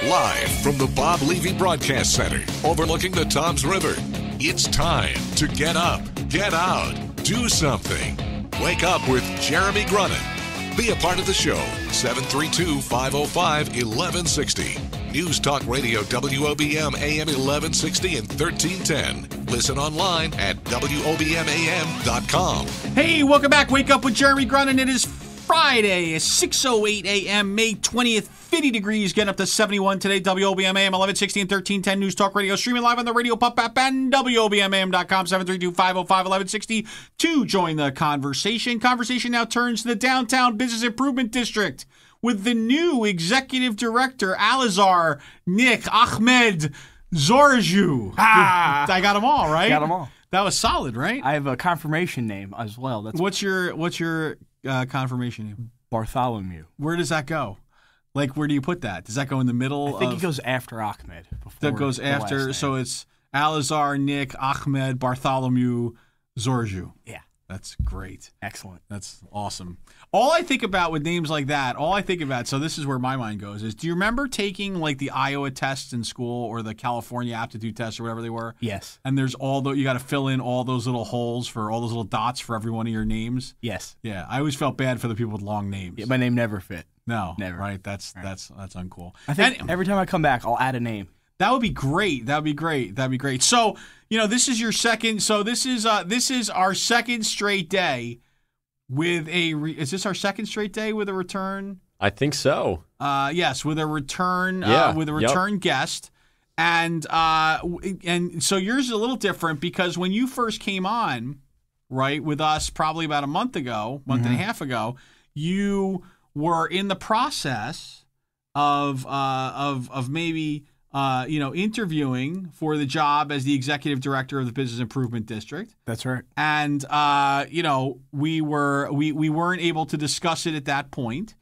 Live from the Bob Levy Broadcast Center, overlooking the Toms River. It's time to get up, get out, do something. Wake up with Jeremy Grunin. Be a part of the show, 732-505-1160. News Talk Radio WOBM AM 1160 and 1310. Listen online at WOBMAM.com. Hey, welcome back. Wake up with Jeremy Grunin. It is Friday, 6:08 a.m., May 20th, 50 degrees, getting up to 71 today. WOBM AM 1160 and 1310 News Talk Radio, streaming live on the Radio Pop app and WOBMAM.com, 732-505-1160 to join the conversation. Conversation now turns to the Downtown Business Improvement District with the new executive director, Alizar Nick Ahmed Zorojew. I got them all, right? Got them all. That was solid, right? I have a confirmation name as well. What's your confirmation name? Bartholomew. Where does that go? Like, where do you put that? Does that go in the middle? I think it goes after Ahmed. That goes after. So it's Alizar Nick Ahmed Bartholomew Zorojew. Yeah. That's great. Excellent. That's awesome. All I think about with names like that, so this is where my mind goes, is do you remember taking like the Iowa tests in school or the California aptitude tests or whatever they were? Yes. And there's you got to fill in all those little holes for all those little dots for every one of your names? Yes. Yeah. I always felt bad for the people with long names. Yeah, my name never fit. No. Never. Right? That's uncool. I think every time I come back, I'll add a name. That would be great. That'd be great. So, this is your second. So this is our second straight day with is this our second straight day with a return? I think so. Yes, with a return. Guest, and so yours is a little different because when you first came on, right, with us probably about a month and a half ago, you were in the process of maybe. Interviewing for the job as the executive director of the Business Improvement District. That's right. And we weren't able to discuss it at that point.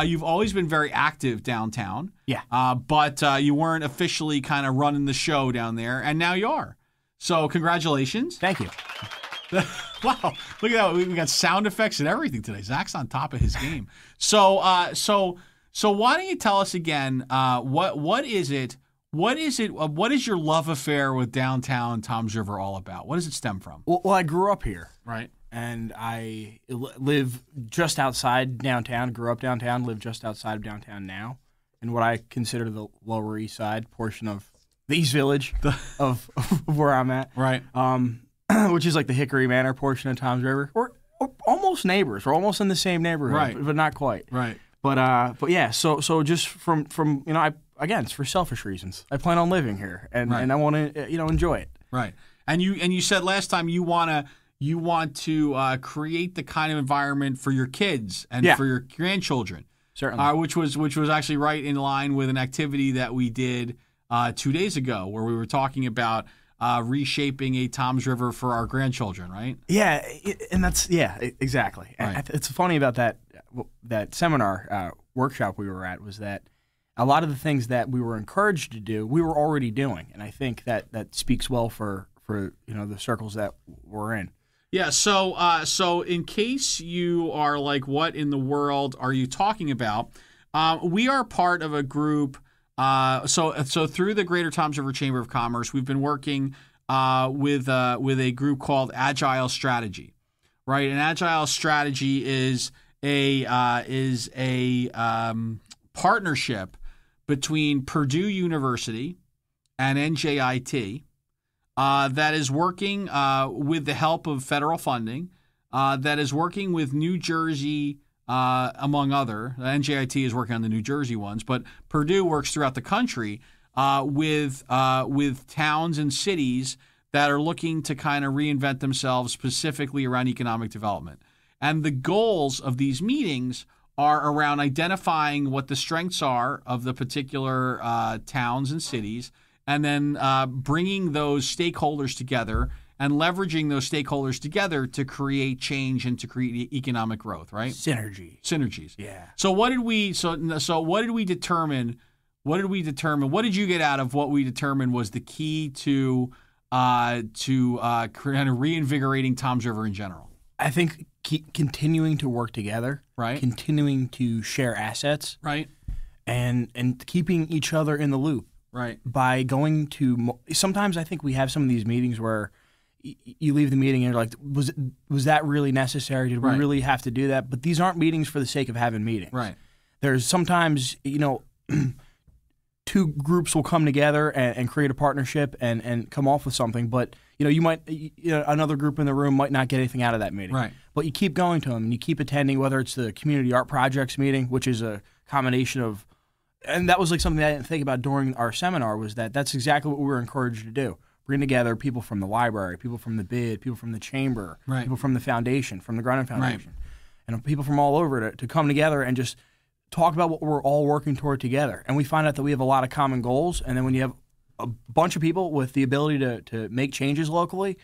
You've always been very active downtown. Yeah. But you weren't officially kind of running the show down there, and now you are. So congratulations. Thank you. Wow, look at that. We got sound effects and everything today. Zach's on top of his game. So why don't you tell us again? What is it? What is your love affair with downtown Toms River all about? What does it stem from? Well, I grew up here, right, and I live just outside downtown. Grew up downtown, live just outside of downtown now, in what I consider the Lower East Side portion of the East Village of where I'm at, right? Which is like the Hickory Manor portion of Toms River. We're almost neighbors. We're almost in the same neighborhood, right, but not quite, right. But yeah, so just from again, it's for selfish reasons. I plan on living here, and I want to enjoy it. Right. And you said last time you want to create the kind of environment for your kids and for your grandchildren. Certainly. Which was actually right in line with an activity that we did 2 days ago, where we were talking about reshaping a Toms River for our grandchildren. Right. Yeah, and that's exactly. Right. And it's funny about that seminar workshop we were at was that a lot of the things that we were encouraged to do, we were already doing, and I think that speaks well for the circles that we're in. Yeah. So in case you are like, what in the world are you talking about? We are part of a group. So through the Greater Toms River Chamber of Commerce, we've been working with a group called Agile Strategy, right? And Agile Strategy is a partnership between Purdue University and NJIT that is working with the help of federal funding, that is working with New Jersey, among other. NJIT is working on the New Jersey ones, but Purdue works throughout the country with towns and cities that are looking to kind of reinvent themselves specifically around economic development. And the goals of these meetings are around identifying what the strengths are of the particular towns and cities, and then bringing those stakeholders together and leveraging those stakeholders together to create change and to create economic growth, right? Synergies. Yeah. So what did we determine? What did you get out of what we determined was the key to kind of reinvigorating Toms River in general? I think continuing to work together, right? Continuing to share assets, right? and keeping each other in the loop. Right. By going to sometimes I think we have some of these meetings where you leave the meeting and you're like, was that really necessary? Did we really have to do that? But these aren't meetings for the sake of having meetings. Right. There's sometimes, two groups will come together and create a partnership and come off with something, but another group in the room might not get anything out of that meeting. Right. But you keep going to them and you keep attending, whether it's the community art projects meeting, which is a combination of, and that was like something I didn't think about during our seminar, was that's exactly what we were encouraged to do. Bring together people from the library, people from the BID, people from the chamber, people from the foundation, from the Grunin Foundation, and people from all over to come together and just talk about what we're all working toward together. And we find out that we have a lot of common goals. And then when you have a bunch of people with the ability to make changes locally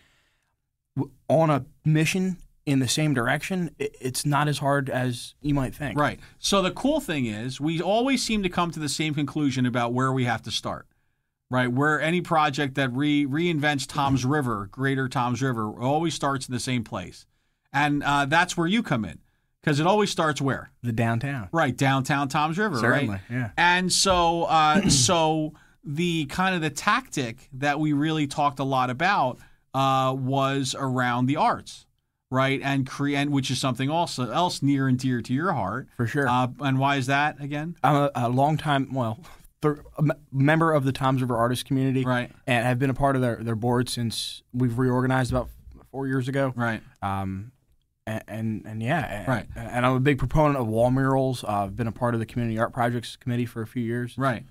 on a mission in the same direction, it's not as hard as you might think. Right. So the cool thing is we always seem to come to the same conclusion about where we have to start. Right, where any project that reinvents Tom's River, Greater Tom's River, always starts in the same place. And that's where you come in, because it always starts where? The downtown. Right, downtown Tom's River, Certainly, right? Yeah. And so so the kind of the tactic that we really talked a lot about was around the arts, right? And which is something else near and dear to your heart. For sure. And why is that, again? I'm a long time, a member of the Tom's River artist community, right, and have been a part of their board since we've reorganized about 4 years ago, right. And I'm a big proponent of wall murals. I've been a part of the community art projects committee for a few years, right.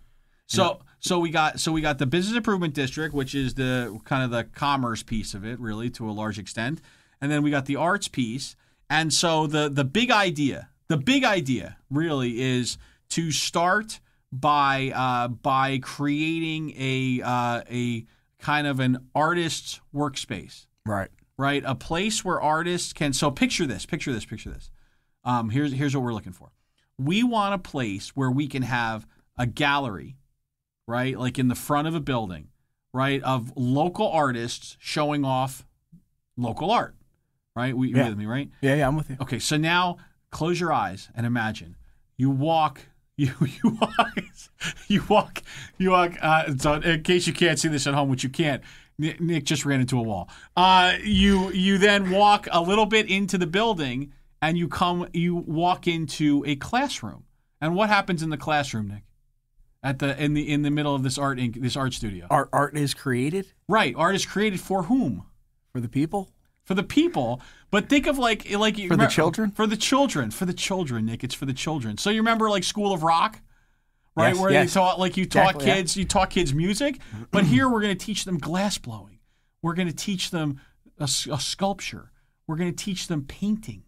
So we got the business improvement district, which is the kind of the commerce piece of it, really, to a large extent, and then we got the arts piece. And so the big idea really is to start by creating a kind of an artist's workspace. Right. Right. A place where artists can. So picture this. Here's what we're looking for. We want a place where we can have a gallery, right, like in the front of a building, right, of local artists showing off local art. Right. You with me, right? Yeah, I'm with you. Okay. So now close your eyes and imagine you walk. You walk. So in case you can't see this at home, which you can't, Nick just ran into a wall. You then walk a little bit into the building, and you walk into a classroom. And what happens in the classroom, Nick? In the middle of this art studio. Art is created? Right. Art is created for whom? For the people. For the people, but think of like the children? For the children, Nick. It's for the children. So you remember like School of Rock, right? Yes, where they taught you taught kids music, but here we're going to teach them glass blowing. We're going to teach them a sculpture. We're going to teach them painting,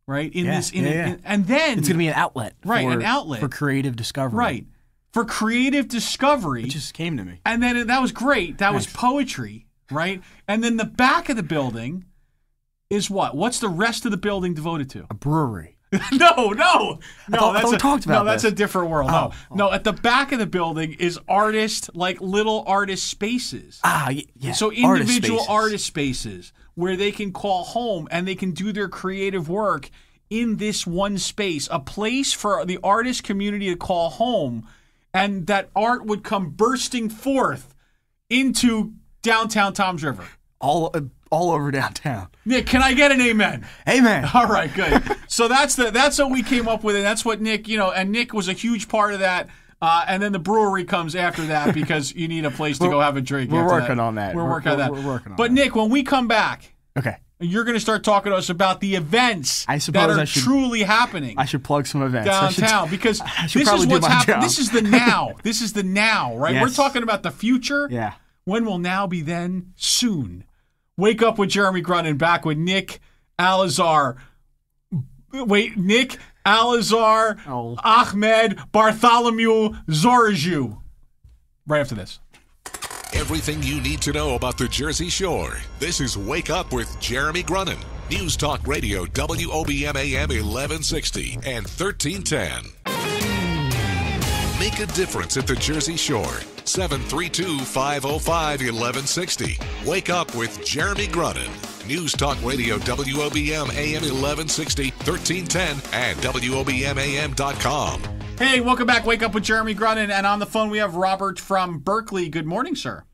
right? And then it's going to be an outlet, an outlet for creative discovery, right? For creative discovery. It just came to me, and then that was great. That was poetry. Right? And then the back of the building is what? What's the rest of the building devoted to? A brewery. No. That's a different world. No. At the back of the building is little artist spaces. Yeah. So individual artist spaces where they can call home and they can do their creative work in this one space, a place for the artist community to call home, and that art would come bursting forth into downtown Tom's River. All over downtown. Nick, can I get an amen? Amen. All right, good. So that's what we came up with, and that's what Nick, and Nick was a huge part of that. And then the brewery comes after that because you need a place to go have a drink. We're working on that. We're working on that. We're working on but that. Nick, when we come back, okay, you're going to start talking to us about the events that are truly happening. I should plug some events downtown because this is what's happening. This is the now. This is the now, right? Yes. We're talking about the future. Yeah. When will now be then? Soon. Wake Up with Jeremy Grunin, back with Nick Alizar. Nick Alizar, Ahmed Bartholomew Zorojew. Right after this. Everything you need to know about the Jersey Shore. This is Wake Up with Jeremy Grunin. News Talk Radio, WOBM AM 1160 and 1310. Make a difference at the Jersey Shore. 732-505-1160. Wake Up with Jeremy Grunin. News Talk Radio, WOBM AM 1160, 1310, and WOBMAM.com. Hey, welcome back. Wake Up with Jeremy Grunin. And on the phone, we have Robert from Berkeley. Good morning, sir.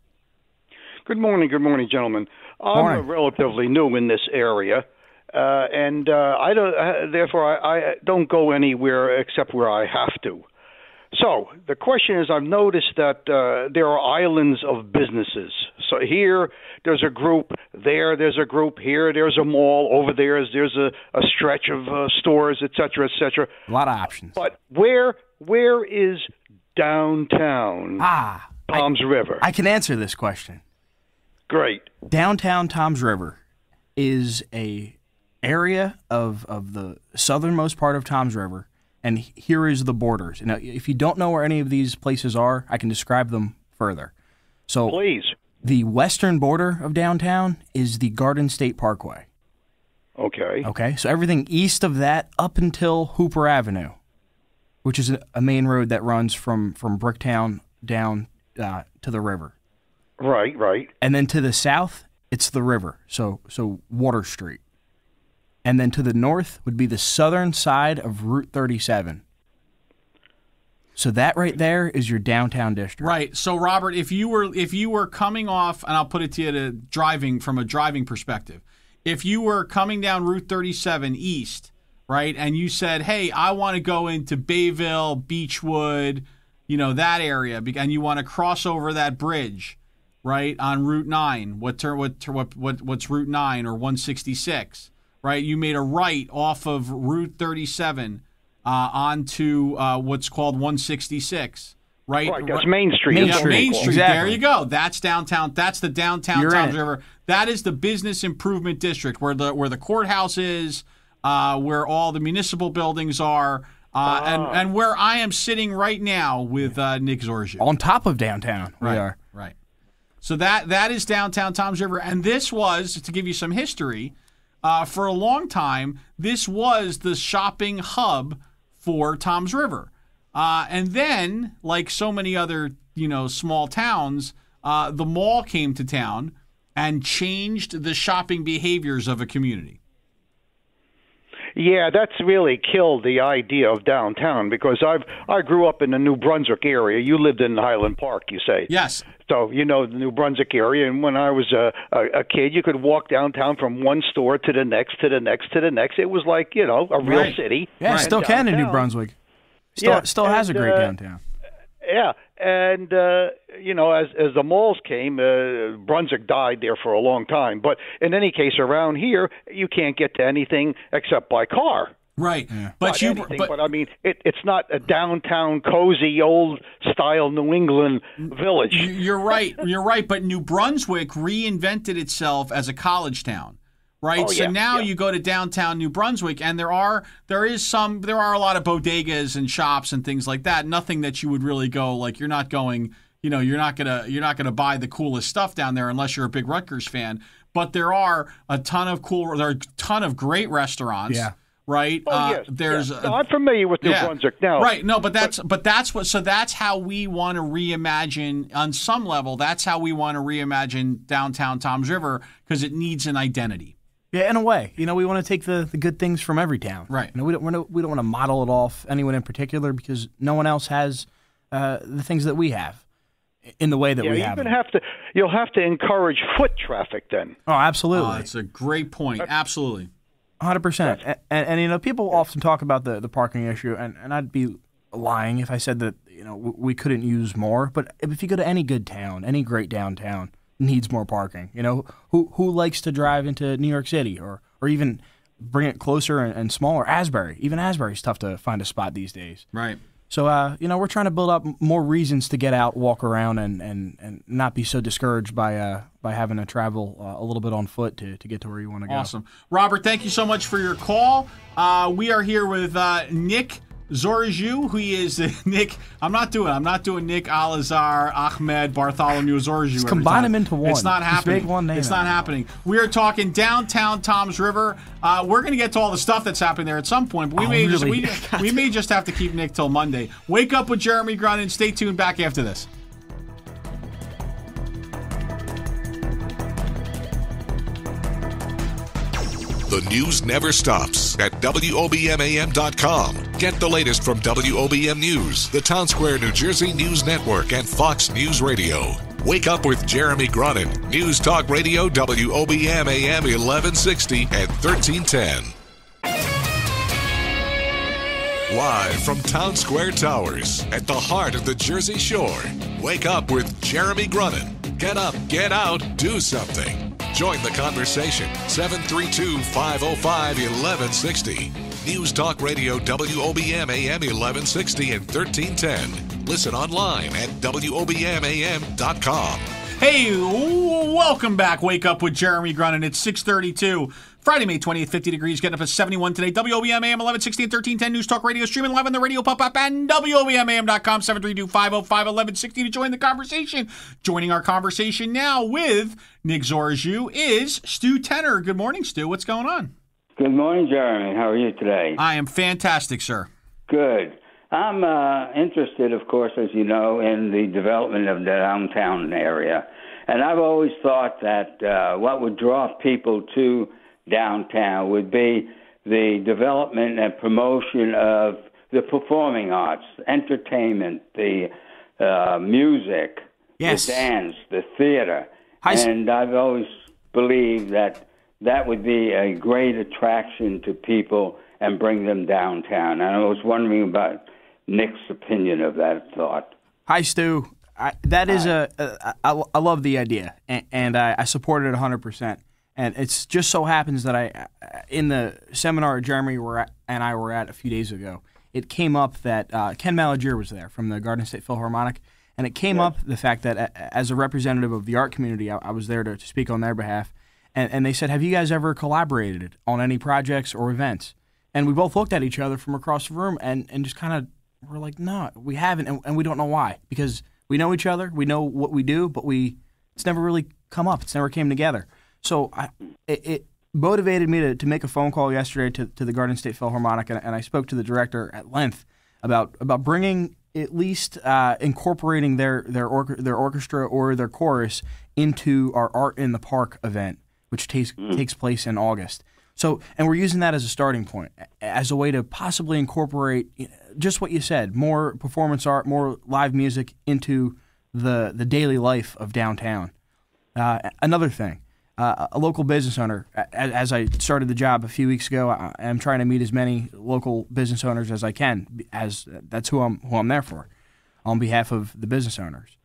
Good morning, gentlemen. I'm relatively new in this area, and I don't. Therefore, I don't go anywhere except where I have to. So the question is, I've noticed that there are islands of businesses. So here, there's a group. There's a group. Here, there's a mall. Over there's a stretch of stores, et cetera, et cetera. A lot of options. But where is downtown Toms River? I can answer this question. Great. Downtown Toms River is a area of the southernmost part of Toms River, and here is the borders. Now, if you don't know where any of these places are, I can describe them further. So, please. The western border of downtown is the Garden State Parkway. Okay. Okay, so everything east of that up until Hooper Avenue, which is a main road that runs from Bricktown down to the river. Right. And then to the south, it's the river, so Water Street. And then to the north would be the southern side of Route 37. So that right there is your downtown district. Right. So Robert, if you were coming off, and I'll put it to you from a driving perspective, if you were coming down Route 37 east, right, and you said, "Hey, I want to go into Bayville, Beechwood, that area," and you want to cross over that bridge, right, on Route 9. What's Route 9 or 166? Right, you made a right off of Route 37 onto what's called 166. Right, that's Main Street. Main Street. Exactly. There you go. That's downtown. That's the downtown Toms River. That is the business improvement district where the courthouse is, where all the municipal buildings are, and where I am sitting right now with Nick Zorojew. On top of downtown, right, we are. Right. So that is downtown Toms River, and this was, to give you some history, for a long time, this was the shopping hub for Toms River. And then, like so many other, small towns, the mall came to town and changed the shopping behaviors of a community. Yeah, that's really killed the idea of downtown because I grew up in the New Brunswick area. You lived in Highland Park, you say. Yes. So you know the New Brunswick area, and when I was a kid, you could walk downtown from one store to the next, to the next, to the next. It was like a real city. Yeah, still can in New Brunswick. Still has a great downtown. Yeah, and as the malls came, Brunswick died there for a long time. But in any case, around here, you can't get to anything except by car. Right, yeah. But I mean, it's not a downtown, cozy, old-style New England village. You're right. But New Brunswick reinvented itself as a college town, right? You go to downtown New Brunswick, and there are a lot of bodegas and shops and things like that. Nothing that you would really go like. You're not going. You're not gonna buy the coolest stuff down there unless you're a big Rutgers fan. But there are a ton of great restaurants. Yeah. Right. Yes. I'm familiar with New Brunswick now. Right. No, but that's how we want to reimagine on some level. That's how we want to reimagine downtown Toms River because it needs an identity. Yeah, in a way. We want to take the good things from every town. Right. We don't want to model it off anyone in particular because no one else has the things that we have in the way that we have. You'll have to encourage foot traffic then. Oh, absolutely. That's a great point. Absolutely. 100%. And people often talk about the parking issue, and I'd be lying if I said that we couldn't use more. But if you go to any good town, any great downtown needs more parking. Who likes to drive into New York City or even bring it closer and smaller? Asbury. Even Asbury's tough to find a spot these days. Right. So, we're trying to build up more reasons to get out, walk around, and not be so discouraged by having to travel a little bit on foot to get to where you want to go. Awesome. Robert, thank you so much for your call. We are here with Nick Zorojew, who is Nick. I'm not doing Nick Al-Azhar, Ahmed, Bartholomew Zorojew. Just combine them into one. It's not happening. Just make one name. It's not happening. We are talking downtown Toms River. We're going to get to all the stuff that's happening there at some point, but we may just have to keep Nick till Monday. Wake Up with Jeremy Grunin. Stay tuned. Back after this. The news never stops at WOBMAM.com. Get the latest from WOBM News, the Town Square, New Jersey News Network, and Fox News Radio. Wake up with Jeremy Grunin. News Talk Radio, WOBMAM 1160 and 1310. Live from Town Square Towers at the heart of the Jersey Shore. Wake up with Jeremy Grunin. Get up, get out, do something. Join the conversation. 732-505-1160. News Talk Radio, WOBMAM 1160 and 1310. Listen online at WOBMAM.com. Hey, welcome back. Wake up with Jeremy Grunin. It's 6:32. Friday, May 20th, 50 degrees, getting up at 71 today. WOBMAM 1160 and 1310 News Talk Radio, streaming live on the radio pop-up and WOBMAM.com, 732-505-1160 to join the conversation. Joining our conversation now with Nick Zorojew is Stu Tenner. Good morning, Stu. What's going on? Good morning, Jeremy. How are you today? I am fantastic, sir. Good. I'm interested, of course, as you know, in the development of the downtown area. And I've always thought that what would draw people to downtown would be the development and promotion of the performing arts, entertainment, the music, yes, the dance, the theater. And I've always believed that that would be a great attraction to people and bring them downtown. And I was wondering about Nick's opinion of that thought. Hi, Stu. I love the idea, and I support it 100%. And it's just so happens that in the seminar Jeremy and I were at a few days ago, it came up that Ken Malagier was there from the Garden State Philharmonic, and it came up the fact that as a representative of the art community, I was there to speak on their behalf, and they said, have you guys ever collaborated on any projects or events? And we both looked at each other from across the room and just kind of were like, no, we haven't, and we don't know why, because we know each other, we know what we do, but it's never really come up, it's never came together. So it motivated me to make a phone call yesterday to the Garden State Philharmonic, and I spoke to the director at length about bringing, at least incorporating their orchestra or their chorus into our Art in the Park event, which takes place in August. So, and we're using that as a starting point, as a way to possibly incorporate just what you said, more performance art, more live music into the daily life of downtown. Another thing. A local business owner, as I started the job a few weeks ago, I'm trying to meet as many local business owners as I can, as that's who I'm there for, on behalf of the business owners.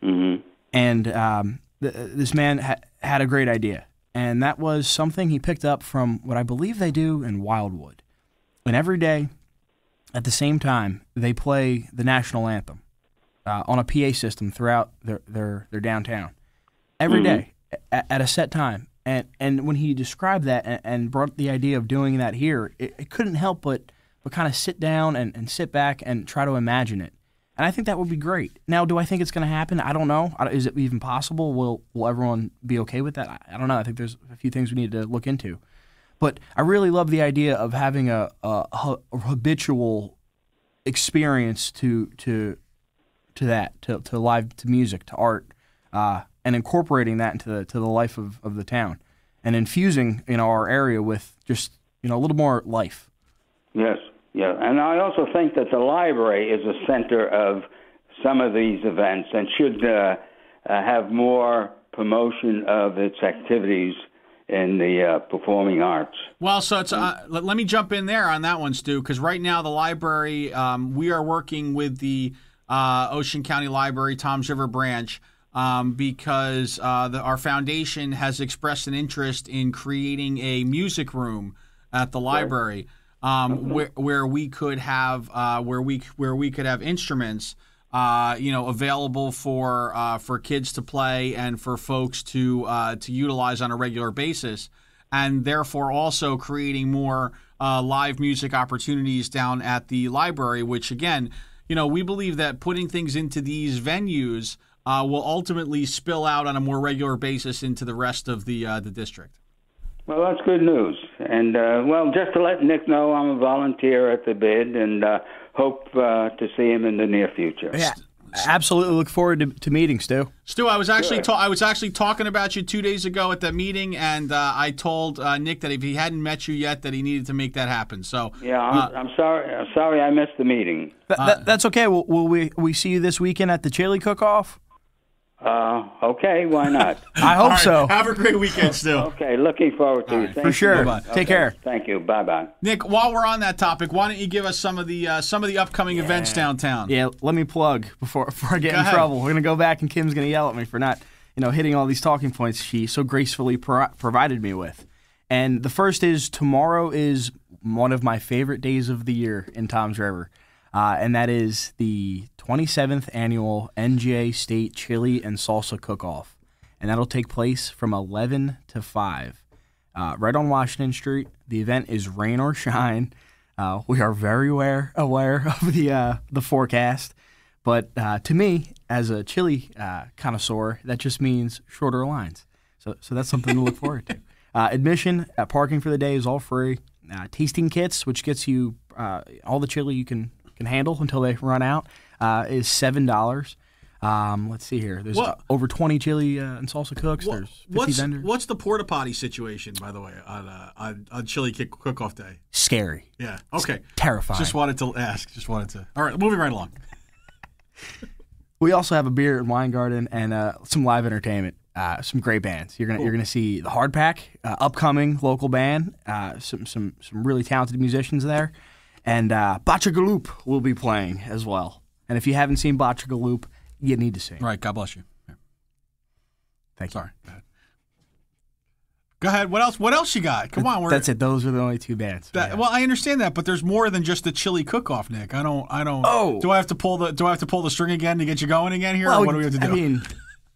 Mm-hmm. And this man had a great idea, and that was something he picked up from what I believe they do in Wildwood. And every day, at the same time, they play the national anthem on a PA system throughout their downtown. Every day. At a set time, and when he described that and brought the idea of doing that here, it couldn't help but kind of sit down and sit back and try to imagine it. And I think that would be great. Now, do I think it's going to happen? I don't know. Is it even possible? Will everyone be okay with that? I don't know. I think there's a few things we need to look into. But I really love the idea of having a habitual experience to that, to live, to music, to art, and incorporating that into the life of the town, and infusing our area with just a little more life. Yes, yeah, and I also think that the library is a center of some of these events and should have more promotion of its activities in the performing arts. Well, so it's let me jump in there on that one, Stu, because right now the library, we are working with the Ocean County Library, Toms River branch. Because our foundation has expressed an interest in creating a music room at the library, where we could have instruments, available for kids to play and for folks to utilize on a regular basis, and therefore also creating more live music opportunities down at the library. Which again, we believe that putting things into these venues will ultimately spill out on a more regular basis into the rest of the district. Well, that's good news. And, just to let Nick know, I'm a volunteer at the bid and hope to see him in the near future. Yeah. Absolutely look forward to meeting, Stu. Stu, I was actually talking about you 2 days ago at that meeting, and I told Nick that if he hadn't met you yet, that he needed to make that happen. So yeah, I'm sorry. I'm sorry I missed the meeting. That's okay. Will we see you this weekend at the chili cook-off? Okay, why not? I hope so. Have a great weekend, Stu. Okay, looking forward to it. For sure. Bye-bye. Take care. Thank you. Bye-bye. Nick, while we're on that topic, why don't you give us some of the upcoming events downtown? Yeah, let me plug before I get in trouble. We're gonna go back, and Kim's gonna yell at me for not, hitting all these talking points she so gracefully provided me with. And the first is tomorrow is one of my favorite days of the year in Toms River, and that is the 27th annual NJ State Chili and Salsa Cook-Off, and that'll take place from 11 to 5, right on Washington Street. The event is rain or shine. We are very aware of the forecast, but to me, as a chili connoisseur, that just means shorter lines. So that's something to look forward to. Admission, parking for the day is all free. Tasting kits, which gets you all the chili you can handle until they run out, is $7. Let's see here. There's over 20 chili and salsa cooks. There's 50 vendors. What's the porta potty situation, by the way, on Chili Cook-Off Day? Scary. Yeah. Okay. It's terrifying. Just wanted to ask. All right, moving right along. We also have a beer and wine garden and some live entertainment. Some great bands. You're gonna see the Hardpack, upcoming local band. Some really talented musicians there. And Bocce Galoop will be playing as well. And if you haven't seen Bocce Galoop, you need to see it. All right, God bless you. Yeah. Thank you. Sorry. Go ahead. What else you got? Come on. That's it. Those are the only two bands. Well, I understand that, but there's more than just the chili cook-off, Nick. I don't. Oh. Do I have to pull the string again to get you going again here? Well, or what do we have to do? I mean,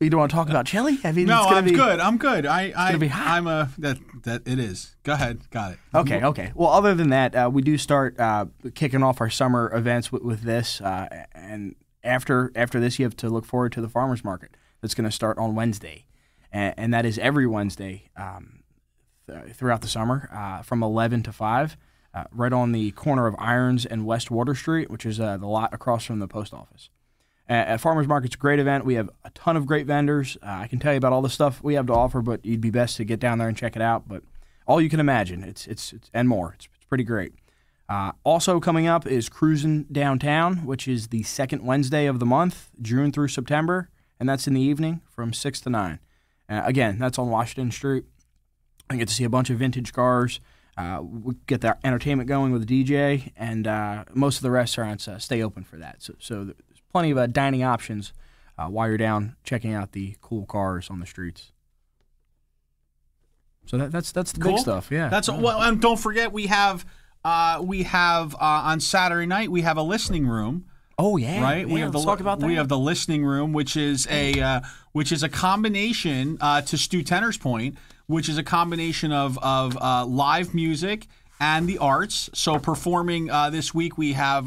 you don't want to talk about chili? I mean, no, I'm good. I'm good. It's gonna be hot. That it is. Go ahead. Got it. Okay. Well, other than that, we do start kicking off our summer events with this, and after this, you have to look forward to the farmers market that's going to start on Wednesday, and that is every Wednesday throughout the summer from 11 to 5, right on the corner of Irons and West Water Street, which is the lot across from the post office. At Farmers Market's a great event. We have a ton of great vendors. I can tell you about all the stuff we have to offer, but you'd be best to get down there and check it out. But all you can imagine, it's and more. It's pretty great. Also coming up is Cruising Downtown, which is the second Wednesday of the month, June through September, and that's in the evening from 6 to 9. Again, that's on Washington Street. I get to see a bunch of vintage cars. We get the entertainment going with the DJ, and most of the restaurants stay open for that. So there's plenty of dining options while you're down checking out the cool cars on the streets. So that's the big stuff. Yeah. Well, and don't forget we have on Saturday night we have a listening room. Oh yeah, right. Yeah, let's talk about that. We have the listening room, which is a combination to Stu Tenor's point, which is a combination of live music and the arts. So performing this week we have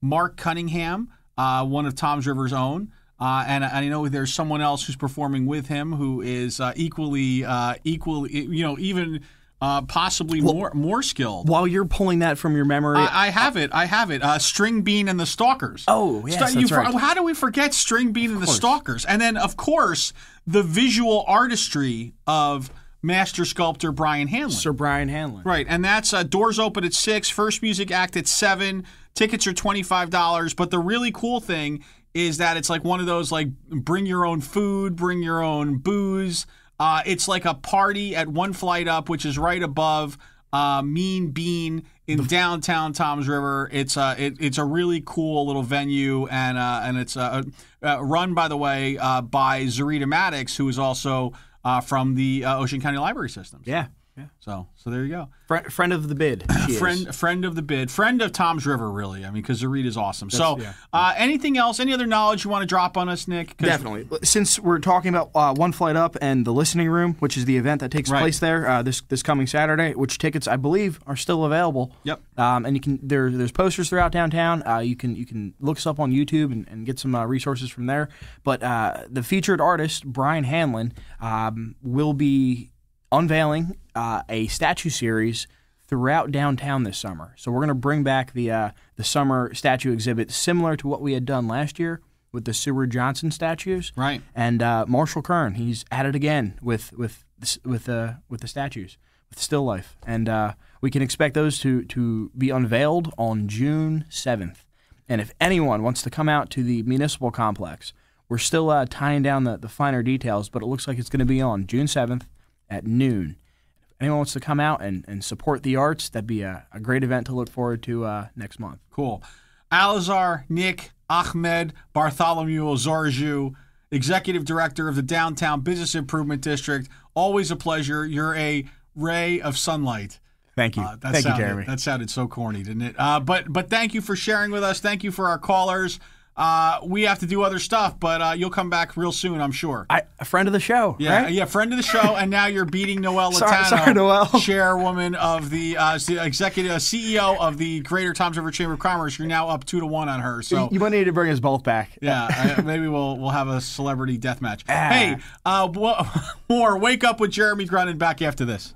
Mark Cunningham, one of Toms River's own, and I know there's someone else who's performing with him who is equally, even possibly more skilled. While you're pulling that from your memory, I have it. String Bean and the Stalkers. Oh, yes, that's right. How do we forget String Bean and the Stalkers? And then, of course, the visual artistry of master sculptor Brian Hanlon. Sir Brian Hanlon. Right, and that's doors open at 6, first music act at 7. Tickets are $25, but the really cool thing is that it's like one of those like bring your own food, bring your own booze. It's like a party at One Flight Up, which is right above Mean Bean in downtown Toms River. It's a really cool little venue, and it's run, by the way, by Zarita Maddox, who is also from the Ocean County Library Systems. Yeah. So there you go. Friend of the bid. Friend of the bid. Friend of Toms River, really. I mean, because Zarita is awesome. Anything else? Any other knowledge you want to drop on us, Nick? Definitely. Since we're talking about One Flight Up and the Listening Room, which is the event that takes place there this coming Saturday, which tickets I believe are still available. Yep. And you can there's posters throughout downtown. You can look us up on YouTube and get some resources from there. But the featured artist Brian Hanlon will be unveiling a statue series throughout downtown this summer. So we're going to bring back the summer statue exhibit similar to what we had done last year with the Seward Johnson statues. Right. And Marshall Kern, he's at it again with the statues, with still life. And we can expect those to be unveiled on June 7th. And if anyone wants to come out to the municipal complex, we're still tying down the finer details, but it looks like it's going to be on June 7th at noon. If anyone wants to come out and support the arts, that'd be a great event to look forward to next month. Cool. Alizar, Nick, Ahmed, Bartholomew, Zorojew, Executive Director of the Downtown Business Improvement District. Always a pleasure. You're a ray of sunlight. Thank you. Thank you, Jeremy. That sounded so corny, didn't it? But thank you for sharing with us. Thank you for our callers. We have to do other stuff, but you'll come back real soon, I'm sure. A friend of the show, yeah, right? Yeah, friend of the show, and now you're beating Noelle Latano, sorry, Noelle. chairwoman of the executive CEO of the Greater Toms River Chamber of Commerce. You're now up 2-1 on her. So you might need to bring us both back. Yeah, maybe we'll have a celebrity death match. Hey, more Wake Up with Jeremy Grunin back after this.